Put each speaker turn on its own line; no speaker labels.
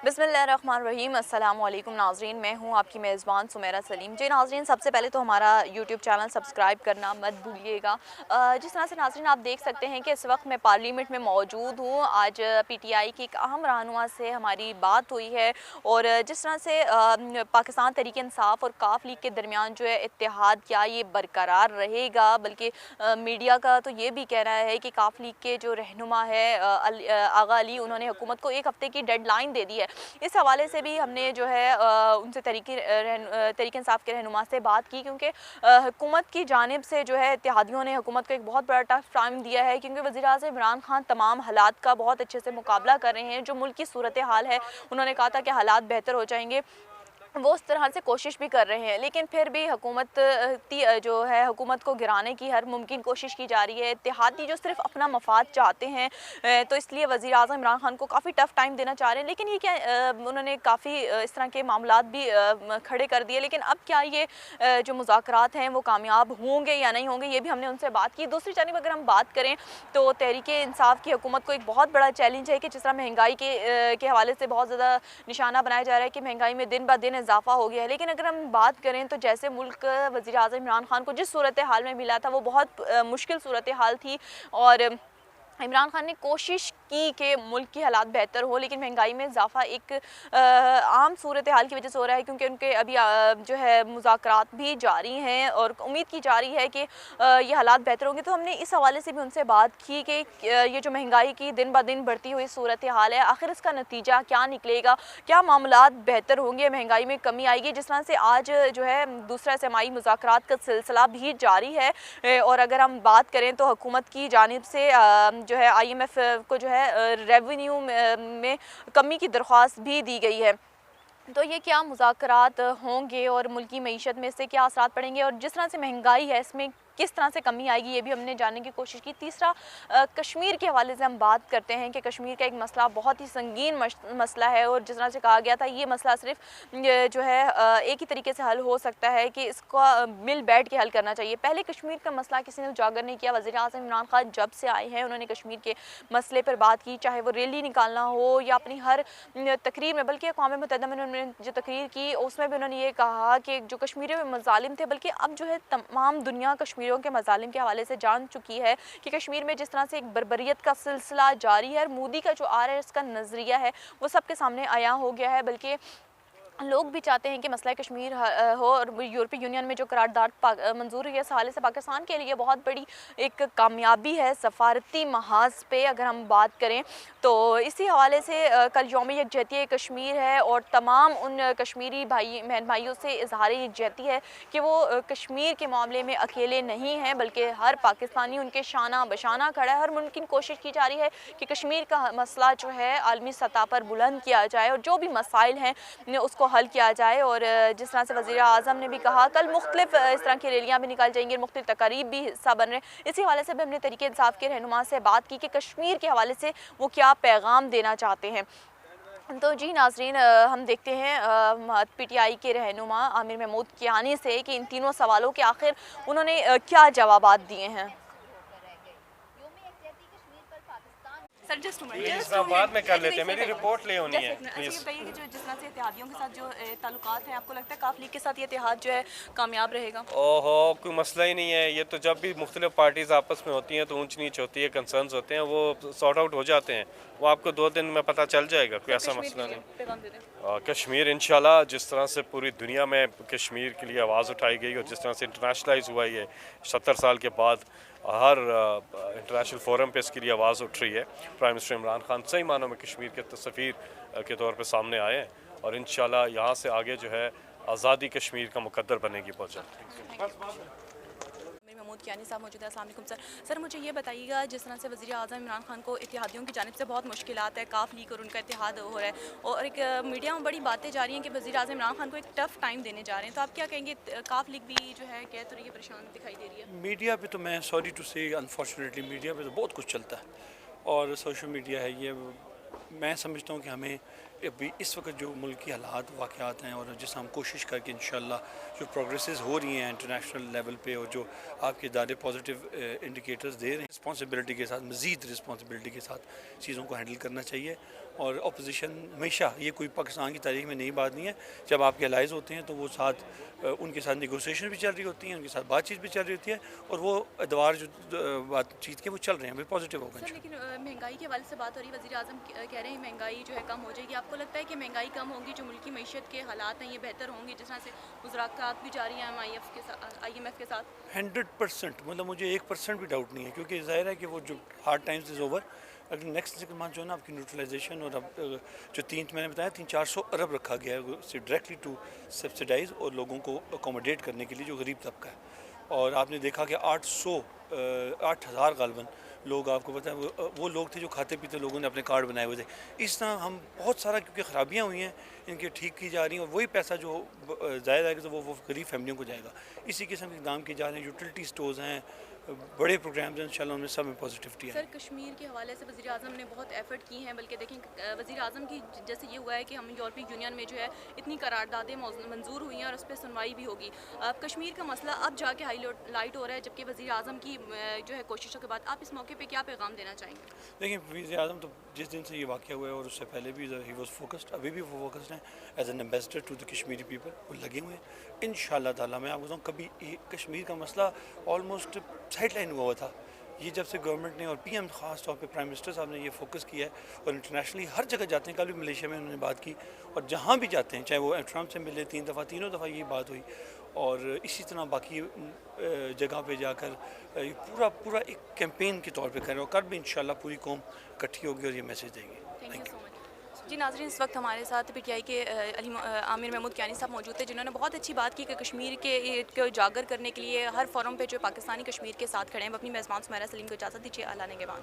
बिस्मिल्लाहिर्रहमानिर्रहीम। अस्सलाम वालेकुम नाज़रीन, मैं हूं आपकी मेज़बान सुमेरा सलीम। जी नाज़रीन, सबसे पहले तो हमारा यूट्यूब चैनल सब्सक्राइब करना मत भूलिएगा। जिस तरह से नाज़रीन आप देख सकते हैं कि इस वक्त मैं पार्लियामेंट में मौजूद हूं। आज पीटीआई की एक अहम रहनुमा से हमारी बात हुई है और जिस तरह से पाकिस्तान तहरीक इंसाफ और काफ लीग के दरमियान जो है इत्तेहाद क्या ये बरकरार रहेगा, बल्कि मीडिया का तो ये भी कहना है कि काफ लीग के जो रहनुमा है आगा अली, उन्होंने हुकूमत को एक हफ़्ते की डेडलाइन दे दी है। इस हवाले से भी हमने जो है उनसे तहरीक इंसाफ के रहनुमा से बात की, क्योंकि हुकूमत की जानिब से जो है इत्तेहादियों ने हुकूमत को एक बहुत बड़ा टफ टाइम दिया है, क्योंकि वज़ीर-ए-आज़म इमरान खान तमाम हालात का बहुत अच्छे से मुकाबला कर रहे हैं। जो मुल्क की सूरत हाल है, उन्होंने कहा था कि हालात बेहतर हो जाएंगे, वो उस तरह से कोशिश भी कर रहे हैं, लेकिन फिर भी हुकूमत जो है हुकूमत को गिराने की हर मुमकिन कोशिश की जा रही है। इत्तेहादी जो सिर्फ अपना मफाद चाहते हैं, तो इसलिए वज़ीर आज़म इमरान खान को काफ़ी टफ़ टाइम देना चाह रहे हैं। लेकिन ये क्या उन्होंने काफ़ी इस तरह के मामलात भी खड़े कर दिए। लेकिन अब क्या ये जो मुज़ाकरात हैं वो कामयाब होंगे या नहीं होंगे, ये भी हमने उनसे बात की। दूसरी जानिब अगर हम बात करें तो तहरीक इंसाफ की हुकूमत को एक बहुत बड़ा चैलेंज है कि जिस तरह महंगाई के हवाले से बहुत ज़्यादा निशाना बनाया जा रहा है कि महंगाई में दिन ब दिन इजाफा हो गया है। लेकिन अगर हम बात करें तो जैसे मुल्क वज़ीर आज़म इमरान खान को जिस सूरत हाल में मिला था वो बहुत मुश्किल सूरत हाल थी, और इमरान खान ने कोशिश की कि मुल्क की हालात बेहतर हो, लेकिन महंगाई में इजाफा एक आम सूरत हाल की वजह से हो रहा है, क्योंकि उनके अभी जो है मुज़ाकरात भी जारी हैं और उम्मीद की जा रही है कि ये हालात बेहतर होंगे। तो हमने इस हवाले से भी उनसे बात की कि ये जो महंगाई की दिन ब दिन बढ़ती हुई सूरत हाल है, आखिर इसका नतीजा क्या निकलेगा, क्या मामलात बेहतर होंगे, महंगाई में कमी आएगी। जिस तरह से आज जो है दूसरा समाई मुज़ाकरात का सिलसिला भी जारी है, और अगर हम बात करें तो हुकूमत की जानिब से जो है IMF को जो है रेवेन्यू में कमी की दरख्वास्त भी दी गई है। तो ये क्या मुज़ाकरात होंगे और मुल्क की मईशत में इससे क्या असरात पड़ेंगे, और जिस तरह से महंगाई है इसमें किस तरह से कमी आएगी, ये भी हमने जानने की कोशिश की। तीसरा, कश्मीर के हवाले से हम बात करते हैं कि कश्मीर का एक मसला बहुत ही संगीन मसला है, और जिस तरह से कहा गया था ये मसला सिर्फ जो है एक ही तरीके से हल हो सकता है कि इसको मिल बैठ के हल करना चाहिए। पहले कश्मीर का मसला किसी ने उजागर नहीं किया। वज़ीर आज़म इमरान खान जब से आए हैं उन्होंने कश्मीर के मसले पर बात की, चाहे वो रैली निकालना हो या अपनी हर तकरीर में, बल्कि अक़वाम मुत्तहिदा में उन्होंने जो तकरीर की उसमें भी उन्होंने ये कहा कि जो कश्मीरियों में मज़ालिम थे, बल्कि अब जो है तमाम दुनिया कश्मीरियों के मज़ालिम के हवाले से जान चुकी है कि कश्मीर में जिस तरह से एक बर्बरियत का सिलसिला जारी है, और मोदी का जो RS का नज़रिया है वो सबके सामने आया हो गया है। बल्कि लोग भी चाहते हैं कि मसला कश्मीर हो, और यूरोपीय यूनियन में जो करारदाद मंजूर हुई है, इस हवाले से पाकिस्तान के लिए बहुत बड़ी एक कामयाबी है सफारती महाज पे अगर हम बात करें। तो इसी हवाले से कल यौम यकजहती कश्मीर है, और तमाम उन कश्मीरी बहन भाइयों से इजहार यकजहती है कि वो कश्मीर के मामले में अकेले नहीं हैं, बल्कि हर पाकिस्तानी उनके शाना बशाना खड़ा है। हर मुमकिन कोशिश की जा रही है कि कश्मीर का मसला जो है आलमी सतह पर बुलंद किया जाए, और जो भी मसाइल हैं उसको हल किया जाए। और जिस तरह से वज़ीर आज़म ने भी कहा, कल मुख्तलिफ इस तरह की रैलियाँ भी निकाल जाएंगी, मुख्तलिफ तकारीब भी हिस्सा बन रहे हैं। इसी हवाले से भी हमने तहरीक इंसाफ के रहनुमा से बात की कि कश्मीर के हवाले से वो क्या पैगाम देना चाहते हैं। तो जी नाज़रीन, हम देखते हैं PTI के रहनुमा आमिर महमूद कियानी से कि इन तीनों सवालों के आखिर उन्होंने क्या जवाबात दिए हैं। सर जस्ट
बाद में कर लेते हैं, मेरी रिपोर्ट ले होनी है
प्लीज़। बताइए कि जो जिस तरह से इत्तेहादियों के साथ जो ताल्लुकात हैं, आपको लगता है काफ लीग के साथ ये इत्तेहाद जो है कामयाब रहेगा?
ओहो, कोई मसला ही नहीं है। ये तो जब भी मुख्तलिफ पार्टीज़ आपस में होती हैं तो ऊंच नीच होती है, कंसर्न्स होते हैं, वो सॉर्ट आउट हो जाते हैं। वो आपको 2 दिन में पता चल जाएगा, कोई ऐसा मसला नहीं। कश्मीर इंशाल्लाह जिस तरह से पूरी दुनिया में कश्मीर के लिए आवाज़ उठाई गई, और जिस तरह से इंटरनेशनलाइज हुआ ये 70 साल के बाद, हर इंटरनेशनल फोरम पे इसके लिए आवाज़ उठ रही है। प्राइम मिनिस्टर इमरान खान सही मानों में कश्मीर के सफ़ीर के तौर पे सामने आए हैं, और इंशाल्लाह यहाँ से आगे जो है आज़ादी कश्मीर का मुकद्दर बनेगी बहुत जल्द।
महमूद कियानी साहब मौजूद है। अस्सलाम वालेकुम सर। सर मुझे ये बताइएगा, जिस तरह से वज़ीर आज़म इमरान खान को इत्तेहादियों की जानिब से बहुत मुश्किलात है, काफ लीग और उनका इत्तेहाद हो रहा है, और एक मीडिया में बड़ी बातें जा रही हैं कि वज़ीर आज़म इमरान खान को एक टफ़ टाइम देने जा रहे हैं, तो आप क्या कहेंगे? काफ लीग भी जो है कह तो रही है, परेशान दिखाई दे रही है।
मीडिया पे तो मैं सॉरी टू से अनफॉर्चुनेटली मीडिया पे तो बहुत कुछ चलता है, और सोशल मीडिया है ये। मैं समझता हूँ कि हमें अभी इस वक्त जो मुल्क की हालात वाक़यात हैं, और जिस हम कोशिश करके इंशाल्लाह जो प्रोग्रेसेस हो रही हैं इंटरनेशनल लेवल पे, और जो आपके इदारे पॉजिटिव इंडिकेटर्स दे रहे हैं, रिस्पॉन्सिबिलिटी के साथ, मज़ीद रिस्पॉन्सिबिलिटी के साथ चीज़ों को हैंडल करना चाहिए। اور اپوزیشن ہمیشہ یہ کوئی پاکستان کی تاریخ میں نئی بات نہیں ہے. جب آپ کے الائز ہوتے ہیں تو وہ ساتھ ان کے ساتھ نیگوسیشن بھی چل رہی ہوتی ہیں, ان کے ساتھ بات چیت بھی چل رہی ہوتی ہے, اور وہ ادوار جو بات چیت کے وہ چل رہے ہیں, وہ پازیٹیو ہوگا.
سر لیکن مہنگائی کے حوالے سے بات ہو رہی ہے, وزیر اعظم کہہ رہے ہیں مہنگائی جو ہے کم ہو جائے گی. آپ کو لگتا ہے کہ مہنگائی کم ہوگی, جو ملکی معیشت کے حالات ہیں یہ بہتر ہوں گے, جس طرح سے مذاکرات بھی جاری ہیں IMF کے ساتھ؟
100%, مطلب مجھے 1% بھی ڈاؤٹ نہیں ہے, کیونکہ ظاہر ہے کہ وہ جو ہارڈ ٹائمز از اوور. اگر نیکسٹ 6 منتھ جو ہے نا آپ کی نیوٹرلائزیشن, اور اب جو میں نے بتایا 300-400 ارب رکھا گیا ہے ڈائریکٹلی ٹو سبسیڈائز اور لوگوں کو اکوموڈیٹ کرنے کے لیے جو غریب طبقہ ہے. اور آپ نے دیکھا کہ 8,000 غالباً لوگ, آپ کو پتہ ہے وہ لوگ تھے جو کھاتے پیتے لوگوں نے اپنے کارڈ بنائے ہوئے تھے. اس طرح ہم بہت سارا, کیونکہ خرابیاں ہوئی ہیں ان کے ٹھیک کی جا رہی ہیں, اور وہی پیسہ جو ظاہر ہے کہ وہ غریب فیملیوں کو جائے گا. اسی قسم کے اقدام کیے جا رہے ہیں, یوٹیلیٹی سٹورز ہیں, بڑے پروگرامز ہیں, انشاءاللہ ان میں سب میں پازیٹیوٹی ہے.
سر کشمیر کے حوالے سے وزیر اعظم نے بہت ایفرٹ کی ہیں, بلکہ دیکھیں وزیر اعظم کی جیسے یہ ہوا ہے کہ ہم یورپی یونین میں جو ہے اتنی قراردادیں منظور ہوئی ہیں اور اس پہ سنوائی بھی ہوگی. کشمیر کا مسئلہ اب جا کے ہائی لائٹ ہو رہا ہے, جبکہ وزیر اعظم کی جو ہے کوششوں کے بعد آپ اس موقع پہ کیا پیغام دینا چاہیں گے؟
دیکھیں وزیر اعظم تو جس دن سے یہ واقعہ ہوا ہے اور اس سے پہلے بھی ہی واز فوکسڈ, ابھی بھی وہ فوکسڈ ہیں as an ambassador to the Kashmiri people. وہ لگے ہوئے ہیں انشاءاللہ تعالیٰ. میں آپ کو بتاؤں کبھی کشمیر کا مسئلہ آلموسٹ سائڈ لائن ہوا تھا. یہ جب سے گورنمنٹ نے اور PM خاص طور پہ پرائم منسٹر صاحب نے یہ فوکس کیا ہے, اور انٹرنیشنلی ہر جگہ جاتے ہیں, کل بھی ملیشیا میں انہوں نے بات کی, اور جہاں بھی جاتے ہیں چاہے وہ ٹرمپ سے ملے 3 دفعہ یہ بات ہوئی, اور اسی طرح باقی جگہ پہ جا کر پورا ایک کیمپین کے طور پہ کر رہے ہیں, اور کل بھی انشاءاللہ پوری قوم اکٹھی ہوگی اور یہ میسیج دیں گے.
تھینک یو سو مچ. جی ناظرین, اس وقت ہمارے ساتھ PTI کے عامر محمود کیانی صاحب موجود تھے, جنہوں نے بہت اچھی بات کی کہ کشمیر کے اجاگر کرنے کے لیے ہر فورم پہ جو پاکستانی کشمیر کے ساتھ کھڑے ہیں. وہ اپنی میزبان سمیرہ سلیم کو اجازت دیجیے. اللہ نگہبان.